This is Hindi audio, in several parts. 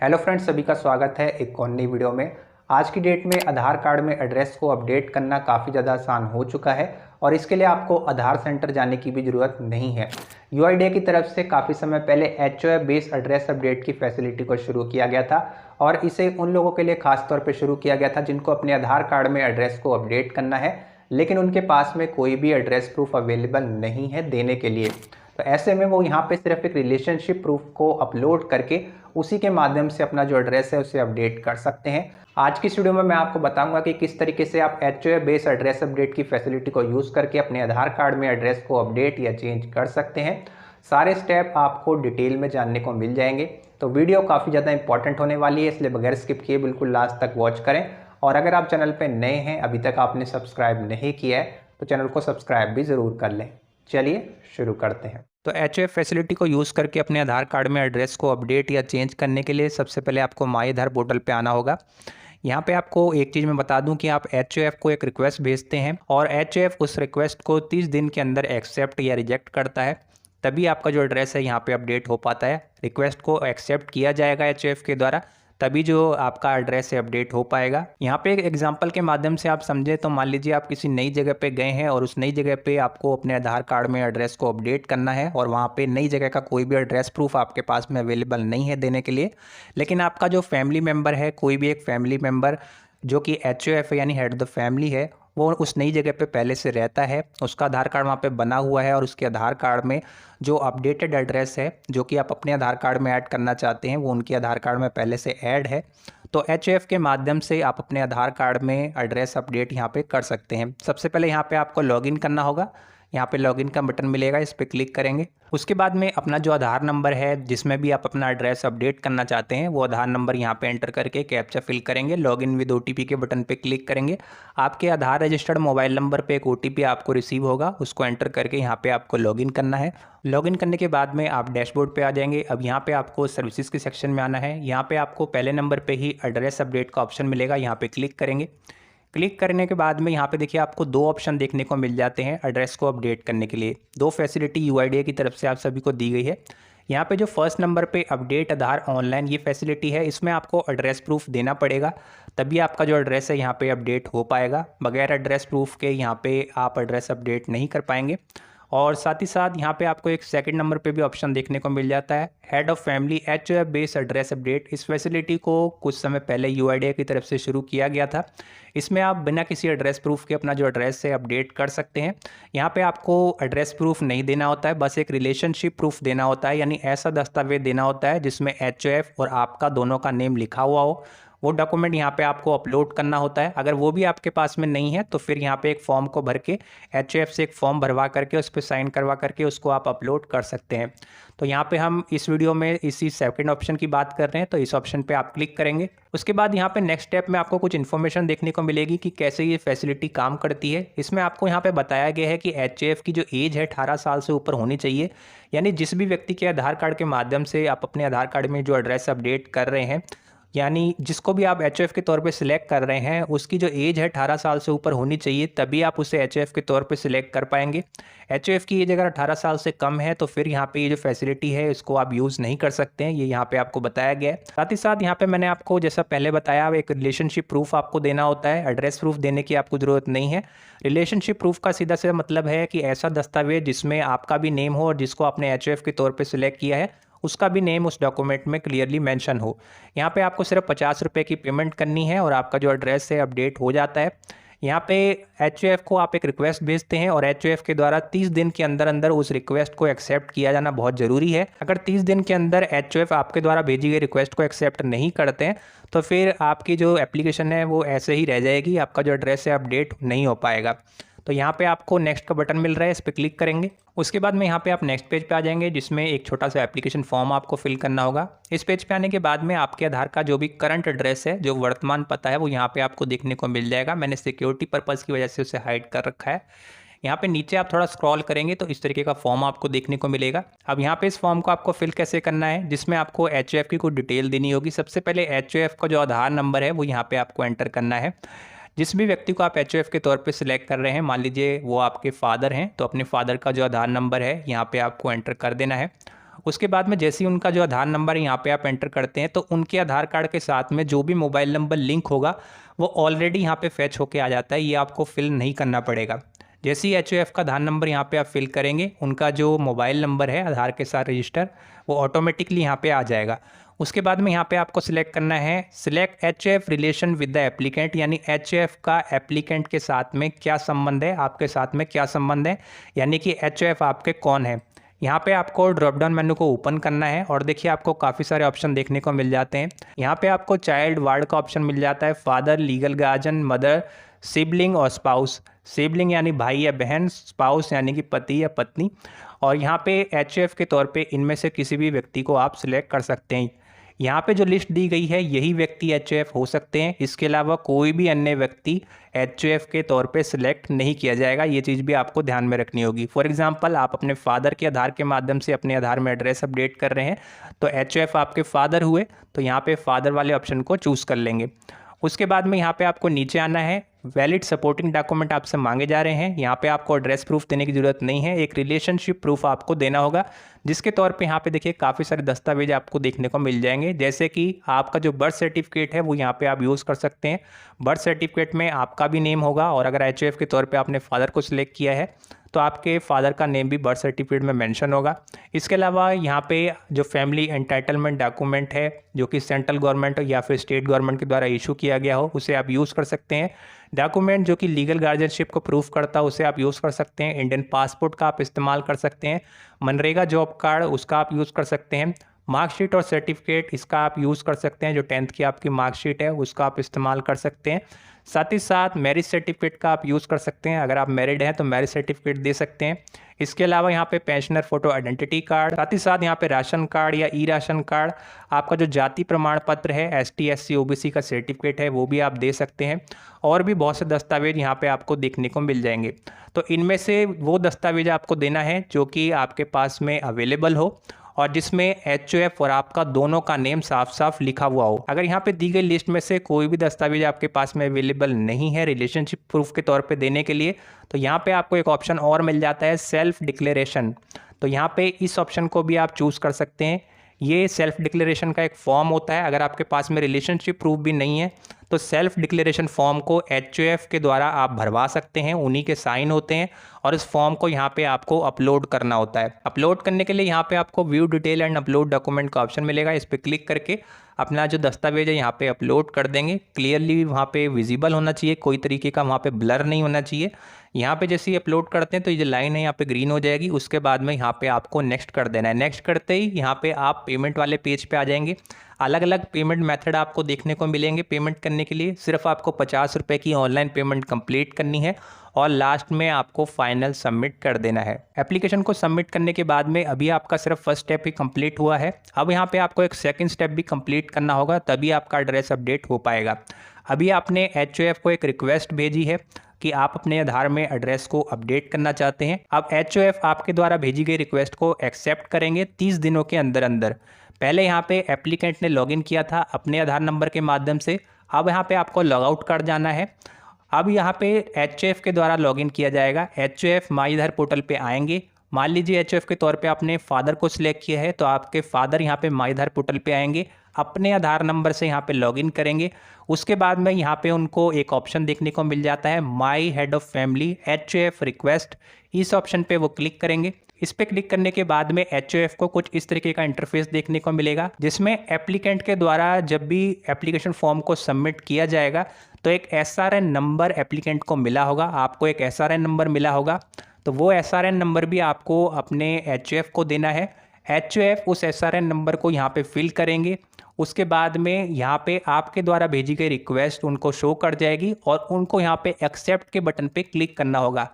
हेलो फ्रेंड्स, सभी का स्वागत है एक और नई वीडियो में। आज की डेट में आधार कार्ड में एड्रेस को अपडेट करना काफ़ी ज़्यादा आसान हो चुका है और इसके लिए आपको आधार सेंटर जाने की भी ज़रूरत नहीं है। यूआईडीएआई की तरफ से काफ़ी समय पहले एचओएफ बेस्ड एड्रेस अपडेट की फैसिलिटी को शुरू किया गया था और इसे उन लोगों के लिए खास तौर पर शुरू किया गया था जिनको अपने आधार कार्ड में एड्रेस को अपडेट करना है, लेकिन उनके पास में कोई भी एड्रेस प्रूफ अवेलेबल नहीं है देने के लिए। तो ऐसे में वो यहाँ पे सिर्फ एक रिलेशनशिप प्रूफ को अपलोड करके उसी के माध्यम से अपना जो एड्रेस है उसे अपडेट कर सकते हैं। आज की इस वीडियो में मैं आपको बताऊंगा कि किस तरीके से आप एचओएफ बेस्ड एड्रेस अपडेट की फैसिलिटी को यूज़ करके अपने आधार कार्ड में एड्रेस को अपडेट या चेंज कर सकते हैं। सारे स्टेप आपको डिटेल में जानने को मिल जाएंगे, तो वीडियो काफ़ी ज़्यादा इंपॉर्टेंट होने वाली है, इसलिए बगैर स्किप किए बिल्कुल लास्ट तक वॉच करें। और अगर आप चैनल पर नए हैं, अभी तक आपने सब्सक्राइब नहीं किया है, तो चैनल को सब्सक्राइब भी ज़रूर कर लें। चलिए शुरू करते हैं। तो एचओएफ फैसिलिटी को यूज़ करके अपने आधार कार्ड में एड्रेस को अपडेट या चेंज करने के लिए सबसे पहले आपको माई आधार पोर्टल पे आना होगा। यहाँ पे आपको एक चीज़ मैं बता दूं कि आप एचओएफ को एक रिक्वेस्ट भेजते हैं और एचओएफ उस रिक्वेस्ट को 30 दिन के अंदर एक्सेप्ट या रिजेक्ट करता है, तभी आपका जो एड्रेस है यहाँ पे अपडेट हो पाता है। रिक्वेस्ट को एक्सेप्ट किया जाएगा एचओएफ के द्वारा, तभी जो आपका एड्रेस है अपडेट हो पाएगा। यहाँ पे एक एग्जांपल के माध्यम से आप समझे तो मान लीजिए आप किसी नई जगह पे गए हैं और उस नई जगह पे आपको अपने आधार कार्ड में एड्रेस को अपडेट करना है और वहाँ पे नई जगह का कोई भी एड्रेस प्रूफ आपके पास में अवेलेबल नहीं है देने के लिए, लेकिन आपका जो फैमिली मेम्बर है, कोई भी एक फैमिली मेम्बर जो कि एचओएफ यानी हेड ऑफ द फैमिली है, वो उस नई जगह पे पहले से रहता है, उसका आधार कार्ड वहाँ पे बना हुआ है और उसके आधार कार्ड में जो अपडेटेड एड्रेस है जो कि आप अपने आधार कार्ड में ऐड करना चाहते हैं वो उनके आधार कार्ड में पहले से ऐड है, तो एचओएफ के माध्यम से आप अपने आधार कार्ड में एड्रेस अपडेट यहाँ पे कर सकते हैं। सबसे पहले यहाँ पे आपको लॉगिन करना होगा। यहाँ पे लॉगिन का बटन मिलेगा, इस पर क्लिक करेंगे। उसके बाद में अपना जो आधार नंबर है जिसमें भी आप अपना एड्रेस अपडेट करना चाहते हैं वो आधार नंबर यहाँ पे एंटर करके कैप्चा फिल करेंगे। लॉगिन विद ओटीपी के बटन पे क्लिक करेंगे। आपके आधार रजिस्टर्ड मोबाइल नंबर पे एक ओटीपी आपको रिसीव होगा, उसको एंटर करके यहाँ पे आपको लॉगिन करना है। लॉगिन करने के बाद में आप डैशबोर्ड पे आ जाएंगे। अब यहाँ पे आपको सर्विसेज के सेक्शन में आना है। यहाँ पे आपको पहले नंबर पे ही एड्रेस अपडेट का ऑप्शन मिलेगा, यहाँ पे क्लिक करेंगे। क्लिक करने के बाद में यहाँ पे देखिए आपको दो ऑप्शन देखने को मिल जाते हैं एड्रेस को अपडेट करने के लिए। दो फैसिलिटी यूआईडीएआई की तरफ से आप सभी को दी गई है। यहाँ पे जो फर्स्ट नंबर पे अपडेट आधार ऑनलाइन ये फैसिलिटी है, इसमें आपको एड्रेस प्रूफ देना पड़ेगा, तभी आपका जो एड्रेस है यहाँ पे अपडेट हो पाएगा। बगैर एड्रेस प्रूफ के यहाँ पे आप एड्रेस अपडेट नहीं कर पाएंगे। और साथ ही साथ यहाँ पे आपको एक सेकंड नंबर पे भी ऑप्शन देखने को मिल जाता है, head of family HOF based address update. इस फैसिलिटी को कुछ समय पहले यूआईडीएआई की तरफ से शुरू किया गया था। इसमें आप बिना किसी एड्रेस प्रूफ के अपना जो एड्रेस है अपडेट कर सकते हैं। यहाँ पे आपको एड्रेस प्रूफ नहीं देना होता है, बस एक रिलेशनशिप प्रूफ देना होता है, यानी ऐसा दस्तावेज देना होता है जिसमें एचओएफ और आपका दोनों का नेम लिखा हुआ हो। वो डॉक्यूमेंट यहाँ पे आपको अपलोड करना होता है। अगर वो भी आपके पास में नहीं है तो फिर यहाँ पे एक फॉर्म को भर के एचओएफ से एक फॉर्म भरवा करके उस पर साइन करवा करके उसको आप अपलोड कर सकते हैं। तो यहाँ पे हम इस वीडियो में इसी सेकंड ऑप्शन की बात कर रहे हैं, तो इस ऑप्शन पे आप क्लिक करेंगे। उसके बाद यहाँ पे नेक्स्ट स्टेप में आपको कुछ इन्फॉर्मेशन देखने को मिलेगी कि कैसे ये फैसिलिटी काम करती है। इसमें आपको यहाँ पे बताया गया है कि एचओएफ की जो एज है 18 साल से ऊपर होनी चाहिए, यानी जिस भी व्यक्ति के आधार कार्ड के माध्यम से आप अपने आधार कार्ड में जो एड्रेस अपडेट कर रहे हैं, यानी जिसको भी आप एचओएफ के तौर पे सिलेक्ट कर रहे हैं, उसकी जो एज है 18 साल से ऊपर होनी चाहिए, तभी आप उसे एचओएफ के तौर पे सिलेक्ट कर पाएंगे। एचओएफ की एज अगर 18 साल से कम है तो फिर यहाँ पे ये जो फैसिलिटी है इसको आप यूज़ नहीं कर सकते हैं, ये यहाँ पे आपको बताया गया है। साथ ही साथ यहाँ पे मैंने आपको जैसा पहले बताया एक रिलेशनशिप प्रूफ आपको देना होता है, एड्रेस प्रूफ देने की आपको ज़रूरत नहीं है। रिलेशनशिप प्रूफ का सीधा सीधा मतलब है कि ऐसा दस्तावेज जिसमें आपका भी नेम हो और जिसको आपने एचओएफ के तौर पर सिलेक्ट किया है उसका भी नेम उस डॉक्यूमेंट में क्लियरली मेंशन हो। यहाँ पे आपको सिर्फ 50 रुपये की पेमेंट करनी है और आपका जो एड्रेस है अपडेट हो जाता है। यहाँ पे एचओएफ को आप एक रिक्वेस्ट भेजते हैं और एचओएफ के द्वारा 30 दिन के अंदर अंदर उस रिक्वेस्ट को एक्सेप्ट किया जाना बहुत ज़रूरी है। अगर 30 दिन के अंदर एचओएफ आपके द्वारा भेजी गई रिक्वेस्ट को एक्सेप्ट नहीं करते हैं तो फिर आपकी जो एप्लीकेशन है वो ऐसे ही रह जाएगी, आपका जो एड्रेस है अपडेट नहीं हो पाएगा। तो यहाँ पे आपको नेक्स्ट का बटन मिल रहा है, इस पर क्लिक करेंगे। उसके बाद में यहाँ पे आप नेक्स्ट पेज पे आ जाएंगे जिसमें एक छोटा सा एप्लीकेशन फॉर्म आपको फिल करना होगा। इस पेज पे आने के बाद में आपके आधार का जो भी करंट एड्रेस है, जो वर्तमान पता है, वो यहाँ पे आपको देखने को मिल जाएगा। मैंने सिक्योरिटी पर्पज़ की वजह से उसे हाइड कर रखा है। यहाँ पे नीचे आप थोड़ा स्क्रॉल करेंगे तो इस तरीके का फॉर्म आपको देखने को मिलेगा। अब यहाँ पे इस फॉर्म को आपको फिल कैसे करना है, जिसमें आपको एचओएफ की कुछ डिटेल देनी होगी। सबसे पहले एचओएफ का जो आधार नंबर है वो यहाँ पे आपको एंटर करना है। जिस भी व्यक्ति को आप एचओएफ के तौर पे सिलेक्ट कर रहे हैं, मान लीजिए वो आपके फादर हैं, तो अपने फादर का जो आधार नंबर है यहाँ पे आपको एंटर कर देना है। उसके बाद में जैसे ही उनका जो आधार नंबर यहाँ पे आप एंटर करते हैं तो उनके आधार कार्ड के साथ में जो भी मोबाइल नंबर लिंक होगा वो ऑलरेडी यहाँ पे फैच होके आ जाता है, ये आपको फिल नहीं करना पड़ेगा। जैसे ही HOF का आधार नंबर यहाँ पे आप फिल करेंगे, उनका जो मोबाइल नंबर है आधार के साथ रजिस्टर, वो ऑटोमेटिकली यहाँ पे आ जाएगा। उसके बाद में यहाँ पे आपको सिलेक्ट करना है, select HOF relation with the applicant, यानी HOF का एप्लीकेंट के साथ में क्या संबंध है, आपके साथ में क्या संबंध है, यानी कि HOF आपके कौन है। यहाँ पे आपको ड्रॉप डाउन मेनू को ओपन करना है और देखिए आपको काफ़ी सारे ऑप्शन देखने को मिल जाते हैं। यहाँ पे आपको चाइल्ड वार्ड का ऑप्शन मिल जाता है, father, legal guardian, mother, sibling और स्पाउस। सिबलिंग यानी भाई या बहन, स्पाउस यानी कि पति या पत्नी। और यहाँ पे HOF के तौर पे इनमें से किसी भी व्यक्ति को आप सिलेक्ट कर सकते हैं। यहाँ पे जो लिस्ट दी गई है यही व्यक्ति HOF हो सकते हैं, इसके अलावा कोई भी अन्य व्यक्ति HOF के तौर पे सिलेक्ट नहीं किया जाएगा। ये चीज़ भी आपको ध्यान में रखनी होगी। फॉर एग्जांपल आप अपने फादर के आधार के माध्यम से अपने आधार में एड्रेस अपडेट कर रहे हैं तो HOF आपके फादर हुए, तो यहाँ पे फादर वाले ऑप्शन को चूज़ कर लेंगे। उसके बाद में यहाँ पे आपको नीचे आना है, वैलिड सपोर्टिंग डॉक्यूमेंट आपसे मांगे जा रहे हैं। यहाँ पे आपको एड्रेस प्रूफ देने की ज़रूरत नहीं है, एक रिलेशनशिप प्रूफ आपको देना होगा, जिसके तौर पे यहाँ पे देखिए काफ़ी सारे दस्तावेज आपको देखने को मिल जाएंगे। जैसे कि आपका जो बर्थ सर्टिफिकेट है वो यहाँ पे आप यूज़ कर सकते हैं। बर्थ सर्टिफिकेट में आपका भी नेम होगा और अगर HOF के तौर पर आपने फादर को सिलेक्ट किया है तो आपके फादर का नेम भी बर्थ सर्टिफिकेट में मेंशन होगा। इसके अलावा यहाँ पे जो फैमिली एंटाइटलमेंट डॉक्यूमेंट है जो कि सेंट्रल गवर्नमेंट या फिर स्टेट गवर्नमेंट के द्वारा इशू किया गया हो उसे आप यूज़ कर सकते हैं। डॉक्यूमेंट जो कि लीगल गार्जियनशिप को प्रूफ करता है उसे आप यूज़ कर सकते हैं। इंडियन पासपोर्ट का आप इस्तेमाल कर सकते हैं। मनरेगा जॉब कार्ड उसका आप यूज़ कर सकते हैं। मार्कशीट और सर्टिफिकेट इसका आप यूज़ कर सकते हैं, जो 10th की आपकी मार्कशीट है उसका आप इस्तेमाल कर सकते हैं। साथ ही साथ मैरिज सर्टिफिकेट का आप यूज़ कर सकते हैं, अगर आप मैरिड हैं तो मैरिज सर्टिफिकेट दे सकते हैं। इसके अलावा यहाँ पे पेंशनर फोटो आइडेंटिटी कार्ड, साथ ही साथ यहाँ पे राशन कार्ड या ई राशन कार्ड, आपका जो जाति प्रमाण पत्र है ST SC OBC का सर्टिफिकेट है वो भी आप दे सकते हैं। और भी बहुत से दस्तावेज यहाँ पे आपको देखने को मिल जाएंगे। तो इनमें से वो दस्तावेज आपको देना है जो कि आपके पास में अवेलेबल हो और जिसमें HOF और आपका दोनों का नेम साफ साफ लिखा हुआ हो। अगर यहाँ पे दी गई लिस्ट में से कोई भी दस्तावेज आपके पास में अवेलेबल नहीं है रिलेशनशिप प्रूफ के तौर पे देने के लिए, तो यहाँ पे आपको एक ऑप्शन और मिल जाता है, सेल्फ डिक्लेरेशन। तो यहाँ पे इस ऑप्शन को भी आप चूज़ कर सकते हैं। ये सेल्फ डिक्लेरेशन का एक फॉर्म होता है। अगर आपके पास में रिलेशनशिप प्रूफ भी नहीं है तो सेल्फ डिक्लेरेशन फॉर्म को HOF के द्वारा आप भरवा सकते हैं, उन्हीं के साइन होते हैं और इस फॉर्म को यहाँ पे आपको अपलोड करना होता है। अपलोड करने के लिए यहाँ पे आपको view detail and upload document का ऑप्शन मिलेगा। इस पर क्लिक करके अपना जो दस्तावेज है यहाँ पे अपलोड कर देंगे। क्लियरली वहाँ पे विजिबल होना चाहिए, कोई तरीके का वहाँ पे ब्लर नहीं होना चाहिए। यहाँ पे जैसे ही अपलोड करते हैं तो ये जो लाइन है यहाँ पे ग्रीन हो जाएगी। उसके बाद में यहाँ पे आपको नेक्स्ट कर देना है। नेक्स्ट करते ही यहाँ पे आप पेमेंट वाले पेज पे आ जाएंगे। अलग अलग पेमेंट मेथड आपको देखने को मिलेंगे। पेमेंट करने के लिए सिर्फ आपको 50 रुपये की ऑनलाइन पेमेंट कंप्लीट करनी है और लास्ट में आपको फाइनल सबमिट कर देना है। एप्लीकेशन को सबमिट करने के बाद में अभी आपका सिर्फ फर्स्ट स्टेप ही कंप्लीट हुआ है। अब यहाँ पे आपको एक सेकंड स्टेप भी कंप्लीट करना होगा, तभी आपका एड्रेस अपडेट हो पाएगा। अभी आपने HOF को एक रिक्वेस्ट भेजी है कि आप अपने आधार में एड्रेस को अपडेट करना चाहते हैं। अब HOF आपके द्वारा भेजी गई रिक्वेस्ट को एक्सेप्ट करेंगे 30 दिनों के अंदर अंदर। पहले यहाँ पे एप्लीकेंट ने लॉगिन किया था अपने आधार नंबर के माध्यम से, अब यहाँ पे आपको लॉगआउट कर जाना है। अब यहाँ पे HOF के द्वारा लॉगिन किया जाएगा। HOF माई आधार पोर्टल पे आएंगे। मान लीजिए HOF के तौर पे आपने फादर को सिलेक्ट किया है तो आपके फादर यहाँ पे माई आधार पोर्टल पे आएंगे, अपने आधार नंबर से यहाँ पे लॉगिन करेंगे। उसके बाद में यहाँ पे उनको एक ऑप्शन देखने को मिल जाता है, my head of family HOF request. इस ऑप्शन पे वो क्लिक करेंगे। इस पे क्लिक करने के बाद में HOF को कुछ इस तरीके का इंटरफेस देखने को मिलेगा, जिसमें एप्लीकेंट के द्वारा जब भी एप्लीकेशन फॉर्म को सबमिट किया जाएगा तो एक SRN नंबर एप्लीकेंट को मिला होगा। आपको एक SRN नंबर मिला होगा, तो वो SRN नंबर भी आपको अपने HOF को देना है। HOF उस SRN नंबर को यहाँ पे फिल करेंगे। उसके बाद में यहाँ पे आपके द्वारा भेजी गई रिक्वेस्ट उनको शो कर जाएगी और उनको यहाँ पे एक्सेप्ट के बटन पे क्लिक करना होगा।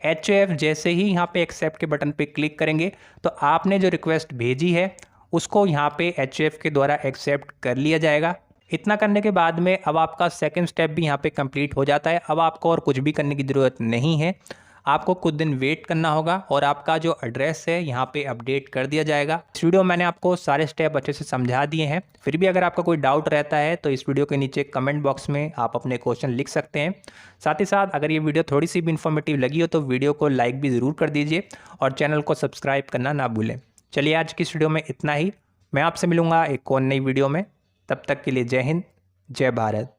HOF जैसे ही यहाँ पे एक्सेप्ट के बटन पे क्लिक करेंगे तो आपने जो रिक्वेस्ट भेजी है उसको यहाँ पे HOF के द्वारा एक्सेप्ट कर लिया जाएगा। इतना करने के बाद में अब आपका सेकंड स्टेप भी यहाँ पे कंप्लीट हो जाता है। अब आपको और कुछ भी करने की ज़रूरत नहीं है, आपको कुछ दिन वेट करना होगा और आपका जो एड्रेस है यहाँ पे अपडेट कर दिया जाएगा। इस वीडियो में मैंने आपको सारे स्टेप अच्छे से समझा दिए हैं। फिर भी अगर आपका कोई डाउट रहता है तो इस वीडियो के नीचे कमेंट बॉक्स में आप अपने क्वेश्चन लिख सकते हैं। साथ ही साथ अगर ये वीडियो थोड़ी सी भी इन्फॉर्मेटिव लगी हो तो वीडियो को लाइक भी ज़रूर कर दीजिए और चैनल को सब्सक्राइब करना ना भूलें। चलिए आज की इस वीडियो में इतना ही। मैं आपसे मिलूंगा एक और नई वीडियो में। तब तक के लिए जय हिंद, जय भारत।